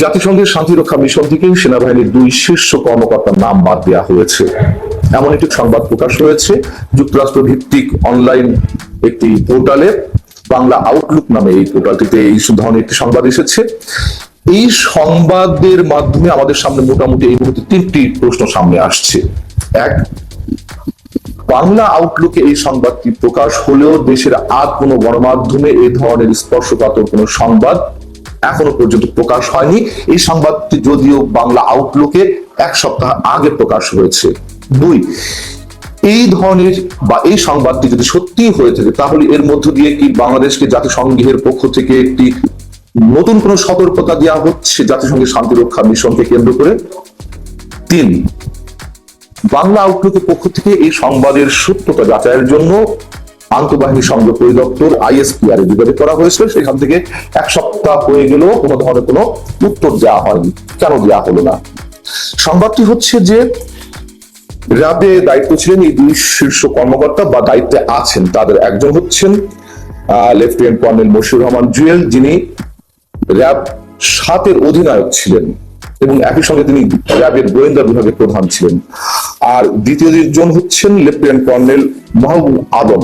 জাতিসংঘের শান্তিরক্ষা মিশন থেকে সেনাবাহিনীর 2 শীর্ষ কর্মকর্তার নাম বাদ দেওয়া হয়েছে, এমন একটি সংবাদ প্রকাশ হয়েছে যুক্তরাষ্ট্র ভিত্তিক অনলাইন একটি পোর্টালে। বাংলা আউটলুক নামে এই পোর্টালটিতে এই ধরনের একটি সংবাদ এসেছে। এই সংবাদের মাধ্যমে আমাদের সামনে মোটামুটি এই মুহূর্তে 3টি প্রশ্ন সামনে আসছে। এক, বাংলা আউটলুকে এই সংবাদটি প্রকাশ হলেও দেশের আর কোনো গণমাধ্যমে এই ধরনের স্পর্শকাতর কোনো সংবাদ এখনো পর্যন্ত প্রকাশ হয়নি। এই সংবাদটি যদিও বাংলা আউটলুকে 1 সপ্তাহ আগে প্রকাশ হয়েছে। 2, এই ধরনের বা এই সংবাদটি যদি সত্যি হয়ে থাকে তাহলে এর মধ্য দিয়ে কি বাংলাদেশকে জাতিসংঘের পক্ষ থেকে একটি নতুন কোন সতর্কতা দেওয়া হচ্ছে জাতিসংঘের শান্তিরক্ষা মিশনকে কেন্দ্র করে? 3, বাংলা আউটলুকের পক্ষ থেকে এই সংবাদের সত্যতা যাচাইয়ের জন্য আন্তঃবাহিনী সংযোগ পরিদপ্তর ISPR এ যোগাযোগ করা হয়েছিল, সেখান থেকে 1 সপ্তাহ হয়ে গেলেও কোনো ধরনের কোনো উত্তর দেওয়া হয়নি। কেন দেওয়া হলো না? সংবাদটি হচ্ছে যে র্যাবে দায়িত্ব ছিলেন এই 2 শীর্ষ কর্মকর্তা বা দায়িত্বে আছেন, তাদের একজন হচ্ছেন লেফটেন্যান্ট কর্নেল মশিউর রহমান জুয়েল, যিনি র্যাব 7-এর অধিনায়ক ছিলেন এবং একই সঙ্গে তিনি র্যাবের গোয়েন্দা বিভাগের প্রধান ছিলেন। আর দ্বিতীয় জন হচ্ছেন লেফটেন্যান্ট কর্নেল মাহবুব আদম,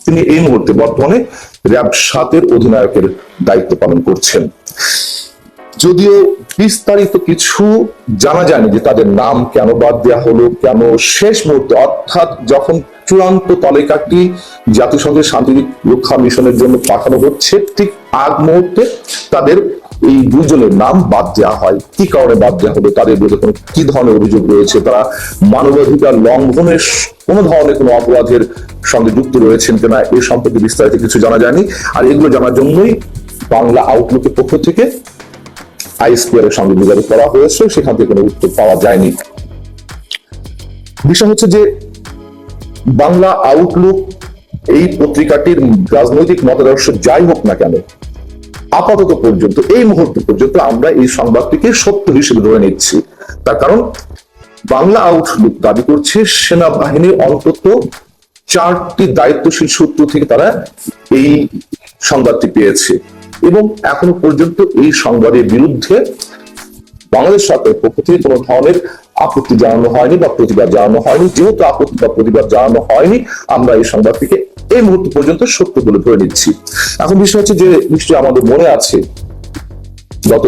তিনি এই মুহূর্তে বর্তমানে র্যাব 7-এর অধিনায়কের দায়িত্ব পালন করছেন। যদিও বিস্তারিত কিছু জানা যায়নি যে তাদের নাম কেন বাদ দেওয়া হলো, কেন শেষ মুহূর্তে অর্থাৎ যখন চূড়ান্ত তালিকাটি জাতিসংঘের শান্তি রক্ষা মিশনের জন্য পাঠানো হচ্ছে ঠিক আগ মুহূর্তে তাদের এই 2 জনের নাম বাদ দেওয়া হয়। কি কারণে বাদ দেওয়া হলো, তাদের বিরুদ্ধে কোনো কি ধরনের অভিযোগ রয়েছে, তারা মানবাধিকার লঙ্ঘনের কোন ধরনের কোনো অপরাধের সঙ্গে যুক্ত রয়েছেন কিনা এই সম্পর্কে বিস্তারিত কিছু জানা যায়নি। আর এগুলো জানার জন্যই বাংলা আউটলুকের পক্ষ থেকে ISPR এর সঙ্গে যোগাযোগ করা হয়েছে, সেখান থেকে কোনো উত্তর পাওয়া যায়নি। বিষয় হচ্ছে যে বাংলা আউটলুক এই পত্রিকাটির রাজনৈতিক মতাদর্শ যাই হোক না কেন, আপাতত পর্যন্ত এই মুহূর্ত পর্যন্ত আমরা এই সংবাদটিকে সত্য হিসেবে ধরে নিচ্ছি। তার কারণ বাংলা আউটলুক দাবি করছে সেনাবাহিনীর অন্তত 4টি দায়িত্বশীল সূত্র থেকে তারা এই সংবাদটি পেয়েছে এবং এখনো পর্যন্ত এই সংবাদের বিরুদ্ধে বাংলাদেশ সরকারের পক্ষ থেকে কোনো ধরনের আপত্তি জানানো হয়নি বা প্রতিবাদ জানানো হয়নি। যেহেতু আপত্তি বা প্রতিবাদ জানানো হয়নি, আমরা এই সংবাদটিকে এই মুহূর্ত পর্যন্ত সত্য বলে ধরে নিচ্ছি। এখন বিষয় হচ্ছে যে নিশ্চয়ই আমাদের মনে আছে গত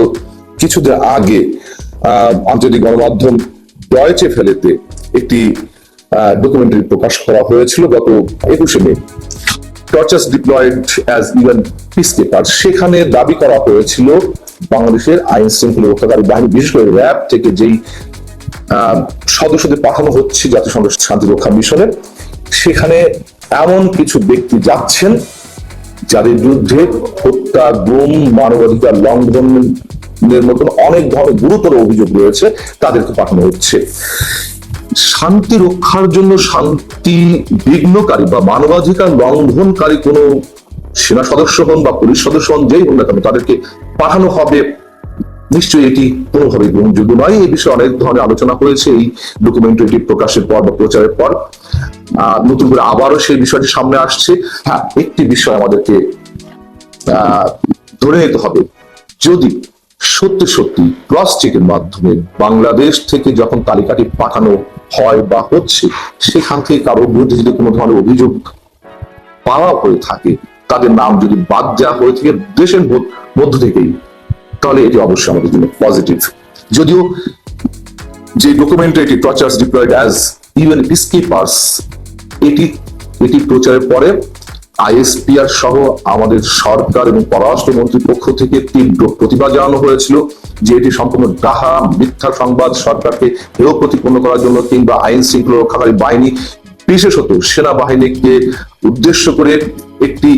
কিছুদিন আগে আন্তর্জাতিক গণমাধ্যম ডয়েচে ভেলেতে একটি ডকুমেন্টারি প্রকাশ করা হয়েছিল গত 21শে মে, torturers deployed as UN peacekeeper. সেখানে দাবি করা হয়েছিল বাংলাদেশের আইন শৃঙ্খলা রক্ষাকারী বাহিনী, বিশেষ করে র্যাব থেকে যেই সদস্যদের পাঠানো হচ্ছে জাতিসংঘ শান্তিরক্ষা মিশনে, সেখানে এমন কিছু ব্যক্তি যাচ্ছেন যাদের বিরুদ্ধে হত্যা, গুম, মানবাধিকার লঙ্ঘনের মতন অনেক ধরনের গুরুতর অভিযোগ রয়েছে, তাদেরকে পাঠানো হচ্ছে। শান্তি রক্ষার জন্য শান্তি বিঘ্নকারী বা মানবাধিকার লঙ্ঘনকারী কোন সেনা সদস্য হন বা পুলিশ সদস্য হন, যেই হোক না কেন, তাদেরকে পাঠানো হবে। নিশ্চয়ই এটি কোনোভাবে গ্রহণযোগ্য নয়। এই বিষয়ে অনেক ধরনের আলোচনা হয়েছে এই ডকুমেন্টারিটি প্রকাশের পর বা প্রচারের পর। নতুন করে আবারও সেই বিষয়টি সামনে আসছে। হ্যাঁ, একটি বিষয় আমাদেরকে ধরে নিতে হবে, যদি সত্যি সত্যি ক্রস চেকের মাধ্যমে বাংলাদেশ থেকে যখন তালিকাটি পাঠানো হয় বা হচ্ছে, সেখান থেকে কারোর বিরুদ্ধে যদি কোনো ধরনের অভিযোগ পাওয়া হয়ে থাকে, তাদের নাম যদি বাদ দেওয়া হয়ে থাকে দেশের মধ্য থেকেই, তাহলে এটি অবশ্যই আমাদের জন্য পজিটিভ। যদিও যে ডকুমেন্টারিটি টর্চার্স ডিপ্লয়েড অ্যাজ ইউএন পিসকিপার্স, এটি প্রচারের পরে ISPR সহ আমাদের সরকার এবং পররাষ্ট্রমন্ত্রীর পক্ষ থেকে তীব্র প্রতিবাদ জানানো হয়েছিল যে এটি সম্পূর্ণ ডাহা, মিথ্যা সংবাদ, সরকারকে হেয় প্রতিপন্ন করার জন্য কিংবা আইন শৃঙ্খলা রক্ষাকারী বাহিনী বিশেষত সেনাবাহিনীকে উদ্দেশ্য করে একটি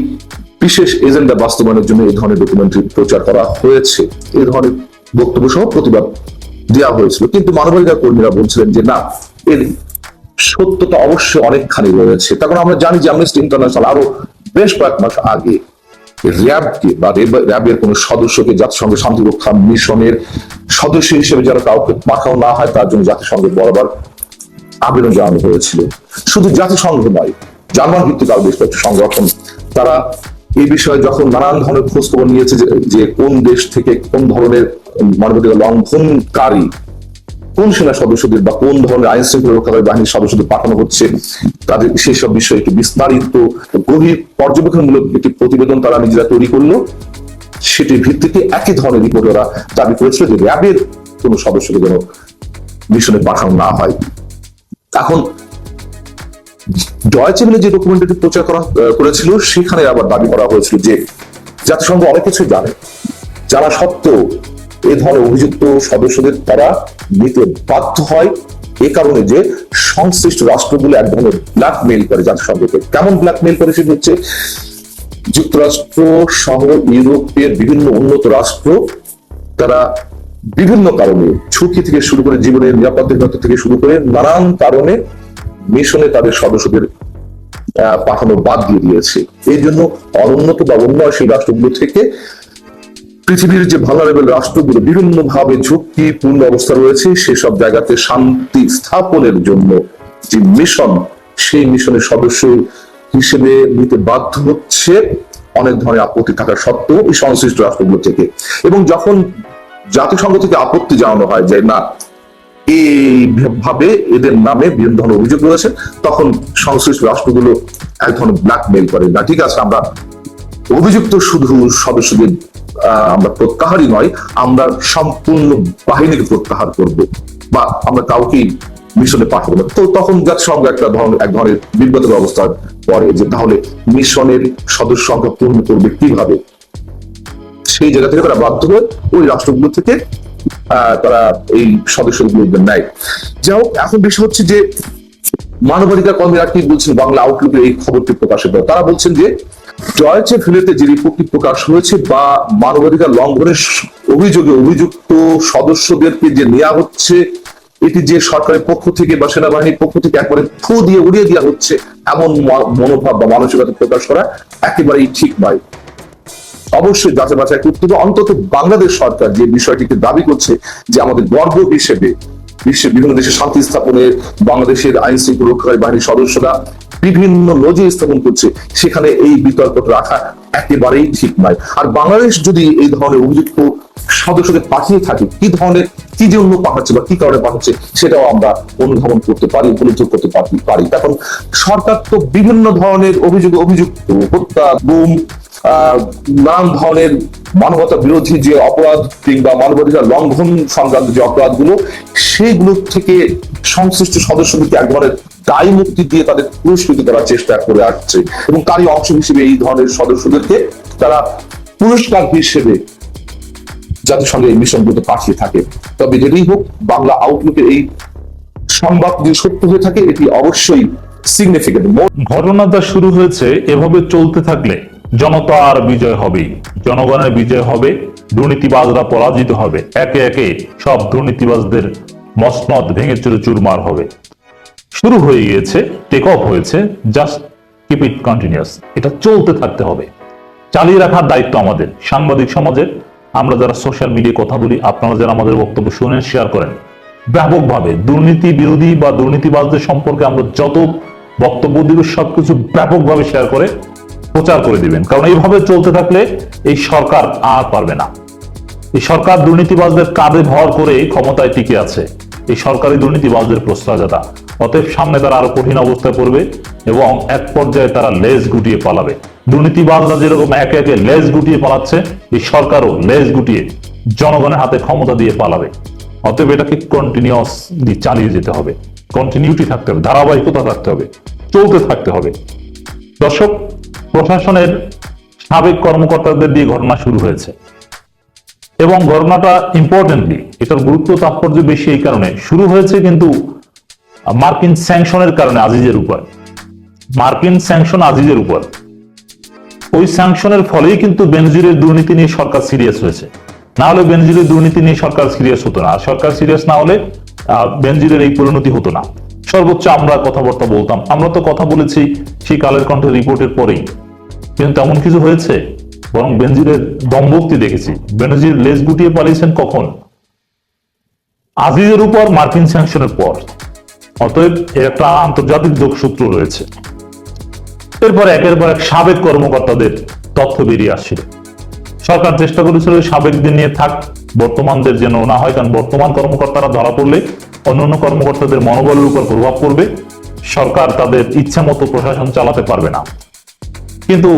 বিশেষ এজেন্ডা বাস্তবায়নের জন্য এই ধরনের ডকুমেন্টারি প্রচার করা হয়েছে। এই ধরনের বক্তব্য সহ প্রতিবাদ দেওয়া হয়েছিল, কিন্তু মানবাধিকার কর্মীরা বলছিলেন যে না, এর সত্যতা অবশ্যই অনেকখানি রয়েছে। তখন আমরা জানি যে অ্যামনেস্টি ইন্টারন্যাশনাল আরো বেশ কয়েক মাস আগে র্যাবকে বা র্যাবের কোন সদস্যকে জাতিসংঘ শান্তি রক্ষা মিশনের সদস্য হিসেবে যারা কাউকে পাঠানো না হয় তার জন্য জাতিসংঘের বরাবর আবেদন জানানো হয়েছিল। শুধু জাতিসংঘ নয়, জার্মান ভিত্তিক আরো বেশ কয়েকটি সংগঠন তারা এই বিষয়ে যখন নানান ধরনের খোঁজ খবর নিয়েছে যে কোন দেশ থেকে কোন ধরনের মানবাধিকার লঙ্ঘনকারী কোন সেনা সদস্যদের বা কোন ধরনের আইন শৃঙ্খলা রক্ষাকারী বাহিনীর সদস্যদের পাঠানো হচ্ছে, তাদের সেসব বিষয়ে একটি বিস্তারিত গভীর পর্যবেক্ষণমূলক একটি প্রতিবেদন তারা নিজেরা তৈরি করলো। সেটির ভিত্তিতে একই ধরনের রিপোর্ট ওরা দাবি করেছিল যে র্যাবের কোন সদস্যকে যেন মিশনে পাঠানো না হয়। এখন ডয়েচে ভেলে যে ডকুমেন্টারি প্রচার করেছিল সেখানে আবার দাবি করা হয়েছিল যে জাতিসংঘ অনেক কিছু জানে, জানা সত্ত্বেও এ ধরনের অভিযুক্ত সদস্যদের তারা নিতে বাধ্য হয় এ কারণে যে সংশ্লিষ্ট রাষ্ট্রগুলো এক ধরনের ব্ল্যাকমেইল করে জাতিসংঘকে। কেমন ব্ল্যাকমেইল করে সেটা হচ্ছে যুক্তরাষ্ট্র সহ ইউরোপের বিভিন্ন উন্নত রাষ্ট্র তারা বিভিন্ন কারণে ঝুঁকি থেকে শুরু করে জীবনের নিরাপত্তা থেকে শুরু করে নানান কারণে মিশনে তাদের সদস্যদের পাঠানো বাদ দিয়ে দিয়েছে। এই জন্য অনুন্নত বা উন্নয়নশীল রাষ্ট্রগুলো থেকে পৃথিবীর যে ভালনারেবল রাষ্ট্রগুলো বিভিন্ন ভাবে ঝুঁকিপূর্ণ অবস্থা রয়েছে সেসব জায়গাতে শান্তি স্থাপনের জন্য যে মিশন, সেই মিশনের সদস্য হিসেবে নিতে বাধ্য হচ্ছে অনেক ধরনের আপত্তি থাকা সত্ত্বেও এই সংশ্লিষ্ট রাষ্ট্রগুলো থেকে। এবং যখন জাতিসংঘ থেকে আপত্তি জানানো হয় যে না এইভাবে এদের নামে বিভিন্ন ধরনের অভিযোগ রয়েছে, তখন সংশ্লিষ্ট রাষ্ট্রগুলো এক ধরনের ব্ল্যাকমেইল করে, না ঠিক আছে আমরা অভিযুক্ত শুধু সদস্যদের আমরা প্রত্যাহারই নয়, আমরা সম্পূর্ণ বাহিনীকে প্রত্যাহার করব বা আমরা কাউকেই মিশনে পাঠাবো না। তো তখন জাতিসংঘ এক ধরনের বিব্রতকর অবস্থা পড়ে যে তাহলে মিশনের সদস্য সংখ্যা পূর্ণ করবে কিভাবে। সেই জায়গা থেকে তারা বাধ্য হয়ে ওই রাষ্ট্রগুলো থেকে তারা এই সদস্যগুলো নেয়। যাই হোক, এখন বিষয় হচ্ছে যে মানবাধিকার কর্মীরা কি বলছেন বাংলা আউটলুকের এই খবরটি প্রকাশের পর। তারা বলছেন যে ডয়েচে ভেলেতে যে রিপোর্টটি প্রকাশ হয়েছে বা মানবাধিকার লঙ্ঘনের অভিযোগে অভিযুক্ত সদস্যদেরকে যে নেওয়া হচ্ছে, এটি যে সরকারের পক্ষ থেকে বা সেনাবাহিনীর পক্ষ থেকে একবারে ফু দিয়ে উড়িয়ে দেওয়া হচ্ছে এমন মনোভাব বা মানসিকতা প্রকাশ করা একেবারেই ঠিক নয়। অবশ্যই যাচাই বাছাই করতে হবে। অন্তত বাংলাদেশ সরকার যে বিষয়টিকে দাবি করছে যে আমাদের গর্ব হিসেবে বিশ্বের বিভিন্ন দেশে শান্তি স্থাপনে বাংলাদেশের আইন শৃঙ্খলা রক্ষাকারী বাহিনীর সদস্যরা বিভিন্ন নজির স্থাপন করছে, সেখানে এই বিতর্কটা রাখা একেবারেই ঠিক নয়। আর বাংলাদেশ যদি এই ধরনের অভিযুক্ত সদস্যদের পাঠিয়ে থাকে, কি জন্য পাঠাচ্ছে বা কি কারণে পাঠাচ্ছে সেটাও আমরা অনুধাবন করতে পারি, উপলব্ধি করতে পারি। এখন সরকার তো বিভিন্ন ধরনের অভিযুক্ত হত্যা, গুম, নানান ধরনের মানবতা বিরোধী যে অপরাধ কিংবা মানবাধিকার লঙ্ঘন সংক্রান্ত যে অপরাধগুলো, সেইগুলো থেকে সংশ্লিষ্ট সদস্যদেরকে এক ধরনের দায়ী মুক্তি দিয়ে তাদের পুরস্কৃত করার চেষ্টা করে আসছে এবং তারই অংশ হিসেবে এই ধরনের সদস্যদেরকে তারা পুরস্কার হিসেবে জাতিসংঘে এই মিশনগুলোতে পাঠিয়ে থাকে। তবে যেটাই হোক, বাংলা আউটলুকের এই সংবাদ যদি সত্য হয়ে থাকে এটি অবশ্যই সিগনিফিকেন্ট। ঘটনাটা শুরু হয়েছে এভাবে চলতে থাকলে জনতার বিজয় হবে, জনগণের বিজয় হবে, দুর্নীতিবাজরা পরাজিত হবে, একে একে সব দুর্নীতিবাজদের মসনদ ভেঙে চুরে চুরমার হবে। শুরু হয়ে গিয়েছে, টেক অফ হয়েছে, জাস্ট কিপ ইট কন্টিনিউয়াস। এটা চলতে থাকতে হবে, চালিয়ে রাখার দায়িত্ব আমাদের সাংবাদিক সমাজের। আমরা যারা সোশ্যাল মিডিয়ায় কথা বলি, আপনারা যারা আমাদের বক্তব্য শুনেন, শেয়ার করেন ব্যাপকভাবে, দুর্নীতি বিরোধী বা দুর্নীতিবাজদের সম্পর্কে আমরা যত বক্তব্য দিব সবকিছু ব্যাপকভাবে শেয়ার করে প্রচার করে দিবেন। কারণ এইভাবে চলতে থাকলে এই সরকার আর পারবে না। এই সরকার দুর্নীতিবাজদের কাঁধে ভর করে ক্ষমতায় টিকে আছে। এই সরকারি দুর্নীতিবাজদের প্রশ্রয়দাতা। অতএব সামনে তারা আরো কঠিন অবস্থায় পড়বে এবং এক পর্যায়ে তারা লেজ গুটিয়ে পালাবে। দুর্নীতিবাজরা যেরকম একে একে লেজ গুটিয়ে পালাচ্ছে, এই সরকারও লেজ গুটিয়ে জনগণের হাতে ক্ষমতা দিয়ে পালাবে। অতএব এটাকে কন্টিনিউয়াসলি চালিয়ে যেতে হবে, কন্টিনিউটি থাকতে হবে, ধারাবাহিকতা থাকতে হবে, চলতে থাকতে হবে। দর্শক, প্রশাসনের সাবেক কর্মকর্তাদের দিয়ে ঘটনা শুরু হয়েছে এবং ঘটনাটা ইম্পর্টেন্টলি, এটার গুরুত্ব তাৎপর্য বেশি এই কারণে শুরু হয়েছে কিন্তু মার্কিন স্যাংশনের কারণে আজিজের উপর, মার্কিন স্যাংশন আজিজের উপর। ওই স্যাংশনের ফলেই কিন্তু বেনজিরের দুর্নীতি নিয়ে সরকার সিরিয়াস হয়েছে। না হলে বেনজিরের দুর্নীতি নিয়ে সরকার সিরিয়াস হতো না। আর সরকার সিরিয়াস না হলে বেনজিরের এই পরিণতি হতো না। সর্বোচ্চ আমরা কথাবার্তা বলতাম, আমরা তো কথা বলেছি সেই কালের কণ্ঠ রিপোর্টের পরেই, কিন্তু তেমন কিছু হয়েছে? বরং বেনজিরের দমভক্তি দেখেছি। বেনজির লেজ গুটিয়ে পালিয়েছেন কখন? আজিজের উপর মার্কিন স্যাংশনের পর। অতএব এর একটা আন্তর্জাতিক যোগসূত্র রয়েছে। এরপর একের পর এক সাবেক কর্মকর্তাদের তথ্য বেরিয়ে আসছিল। সরকার চেষ্টা করেছিল সাবেকদের নিয়ে থাক, বর্তমানদের যেন না হয়, কারণ বর্তমান কর্মকর্তারা ধরা পড়লে অন্যান্য কর্মকর্তাদের মনোবলের উপর প্রভাব পড়বে, সরকার তাদের ইচ্ছা মতো প্রশাসন চালাতে পারবে না। কিন্তু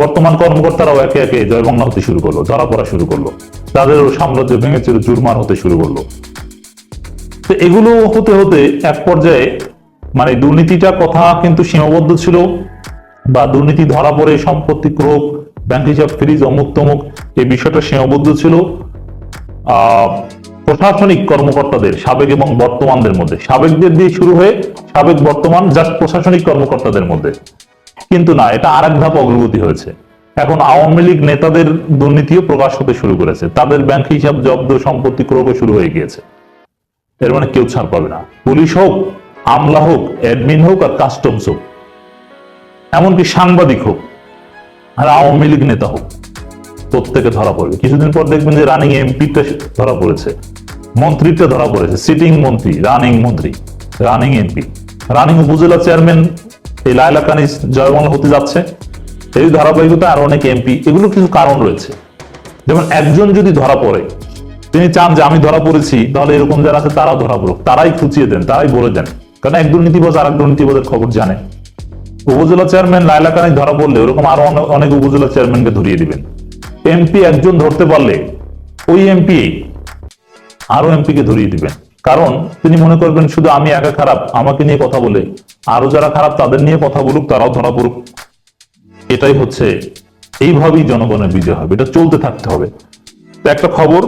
বর্তমান কর্মকর্তারাও একে একে জয় বাংলা হতে শুরু করলো, ধরা পড়া শুরু করলো, তাদেরও সাম্রাজ্য ভেঙেছিল, চুরমার হতে শুরু করলো। তো এগুলো হতে হতে এক পর্যায়ে মানে দুর্নীতিটা কথা কিন্তু সীমাবদ্ধ ছিল, বা দুর্নীতি ধরা পড়ে সম্পত্তি ক্রোক, ব্যাংক হিসাব ফ্রিজ, অমুক তমুক, এই বিষয়টা সীমাবদ্ধ ছিল প্রশাসনিক কর্মকর্তাদের, সাবেক এবং বর্তমানদের মধ্যে, সাবেকদের দিয়ে শুরু হয়ে সাবেক বর্তমান জাস্ট প্রশাসনিক কর্মকর্তাদের মধ্যে। কিন্তু না, এটা আরেক ধাপ অগ্রগতি হয়েছে। এখন আওয়ামী লীগ নেতাদের দুর্নীতিও প্রকাশ হতে শুরু করেছে, তাদের ব্যাংক হিসাব জব্দ, সম্পত্তি ক্রোক শুরু হয়ে গিয়েছে। এর মানে কেউ ছাড় পাবে না, পুলিশ হোক, আমলা হোক, অ্যাডমিন হোক, আর কাস্টমস হোক, এমনকি সাংবাদিক হোক, আর আওয়ামী লীগ নেতা হোক, প্রত্যেকে ধরা পড়বে। কিছুদিন পর দেখবেন যে রানিং এমপিটা ধরা পড়েছে, মন্ত্রীটা ধরা পড়েছে, সিটিং মন্ত্রী, রানিং মন্ত্রী, রানিং এমপি, রানিং উপজেলা চেয়ারম্যান এই লায়লা কানিজ জয় বাংলা হতে যাচ্ছে। এই ধারাবাহিকতা আর অনেক এমপি, এগুলো কিছু কারণ রয়েছে। যেমন একজন যদি ধরা পড়ে, তিনি চান যে আমি ধরা পড়েছি, তাহলে এরকম যারা আছে তারাও ধরা পড়ুক, তারাই খুঁচিয়ে দেন, তারাই বলে দেন, কারণ এক দুর্নীতিবাজ আর এক দুর্নীতিবাজের খবর জানে। উপজেলা চেয়ারম্যান লায়লা কানিজ ধরা পড়লে ওরকম আরো অনেক উপজেলা চেয়ারম্যানকে ধরিয়ে দিবেন। এমপি একজন ধরতে পারলে ওই এমপি আরো এমপি কে ধরিয়ে দিবেন, কারণ তিনি মনে করবেন শুধু আমি একা খারাপ, আমাকে নিয়ে কথা বলে আরো যারা খারাপ তাদের নিয়ে কথা বলুক, তারাও ধরা পড়ুক। এটাই হচ্ছে, এইভাবেই জনগণের বিজয় হবে, এটা চলতে থাকতে হবে। তো একটা খবর,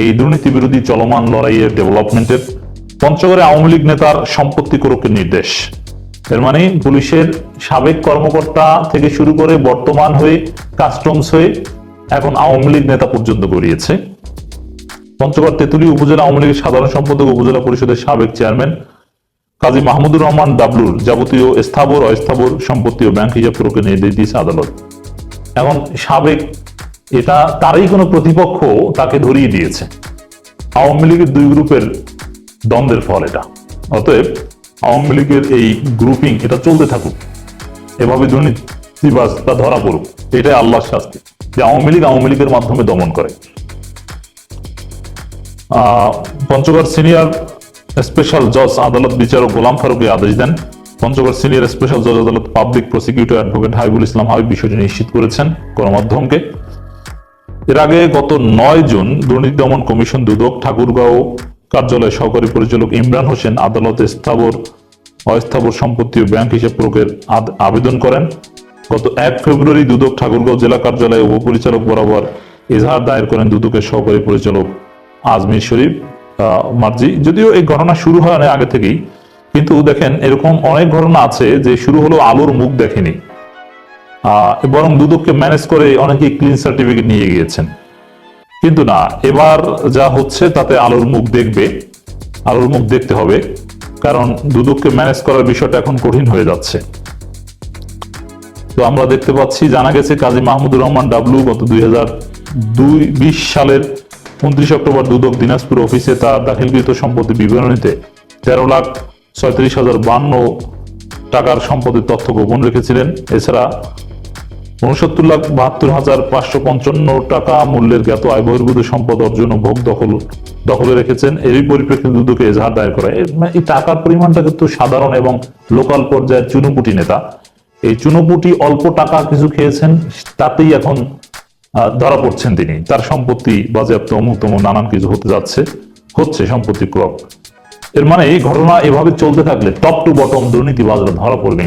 এই দুর্নীতি বিরোধী চলমান লড়াইয়ের ডেভেলপমেন্টের পঞ্চগড়ে আওয়ামী লীগ নেতার সম্পত্তি ক্রোকের নির্দেশ। এর মানে পুলিশের সাবেক কর্মকর্তা থেকে শুরু করে বর্তমান হয়ে কাস্টমস হয়ে এখন আওয়ামী লীগ নেতা পর্যন্ত গড়িয়েছে। পঞ্চগড় তেঁতুলিয়া উপজেলা আওয়ামী লীগের সাধারণ সম্পাদক, উপজেলা পরিষদের সাবেক চেয়ারম্যান কাজী মাহমুদুর রহমান ডাবলুর যাবতীয় স্থাবর অস্থাবর সম্পত্তি ও ব্যাংক হিসাব ক্রোকের নির্দেশ দিয়েছে আদালত। এখন সাবেক, এটা তারই কোনো প্রতিপক্ষ তাকে ধরিয়ে দিয়েছে। আওয়ামী লীগের দুই গ্রুপের দ্বন্দ্বের ফল এটা। অতএব আওয়ামী লীগের এই গ্রুপিং এটা চলতে থাকুক, এভাবে দুর্নীতিবাজ তা ধরা পড়ুক, এটাই আল্লাহর শাস্তি, যে আওয়ামী লীগের মাধ্যমে দমন করে। পঞ্চগড় সিনিয়র স্পেশাল জজ আদালত বিচারক গোলাম ফারুকী আদেশ দেন। পঞ্চগড় সিনিয়র স্পেশাল জজ আদালত পাবলিক প্রসিকিউটর অ্যাডভোকেট হাবিবুল ইসলাম হাবিব বিষয়টি নিশ্চিত করেছেন গণমাধ্যমকে। এর আগে গত 9 জুন দুর্নীতি দমন কমিশন দুদক ঠাকুরগাঁও কার্যালয়ের সহকারী পরিচালক ইমরান হোসেন আদালতে স্থাবর অস্থাবর সম্পত্তি ও ব্যাংক হিসাব প্রয়োগের আবেদন করেন। গত 1 ফেব্রুয়ারি দুদক ঠাকুরগাঁও জেলা কার্যালয়ে উপপরিচালক বরাবর এজাহার দায়ের করেন দুদকের সহকারী পরিচালক আজমির শরীফ মার্জি। যদিও এই ঘটনা শুরু হয় অনেক আগে থেকেই, কিন্তু দেখেন এরকম অনেক ঘটনা আছে যে শুরু হলো আলোর মুখ দেখেনি, বরং দুদককে ম্যানেজ করে অনেকেই ক্লিন সার্টিফিকেট নিয়ে গিয়েছেন। কিন্তু না, এবার যা হচ্ছে তাতে আলোর মুখ দেখবে, আলোর মুখ দেখতে হবে, কারণ দুদককে ম্যানেজ করার বিষয়টা এখন কঠিন হয়ে যাচ্ছে। তো আমরা দেখতে পাচ্ছি, জানা গেছে কাজী মাহমুদুর রহমান ডাবলু গত 2020 সালের 29 অক্টোবর দুদক দিনাজপুর অফিসে তার দাখিলকৃত সম্পত্তি বিবরণীতে 13,36,052 টাকার সম্পত্তির তথ্য গোপন রেখেছিলেন। এছাড়া 69,72,555 টাকা মূল্যের জ্ঞাত আয় বহির্ভূত সম্পদ অর্জন ও ভোগ দখলে রেখেছেন। এরই পরিপ্রেক্ষিতে দুদকে এজাহার দায়ের করা। এই টাকার পরিমাণটা কিন্তু সাধারণ এবং লোকাল পর্যায়ের চুনোপুটি নেতা, এই চুনোপুটি অল্প টাকা কিছু খেয়েছেন, তাতেই এখন ধরা পড়ছেন তিনি। তার সম্পত্তি বাজেয়াপ্ত, অমুক তমুক নানান কিছু হচ্ছে সম্পত্তি ক্রোক। এর মানে এই ঘটনা এভাবে চলতে থাকলে টপ টু বটম দুর্নীতিবাজরা ধরা পড়বে।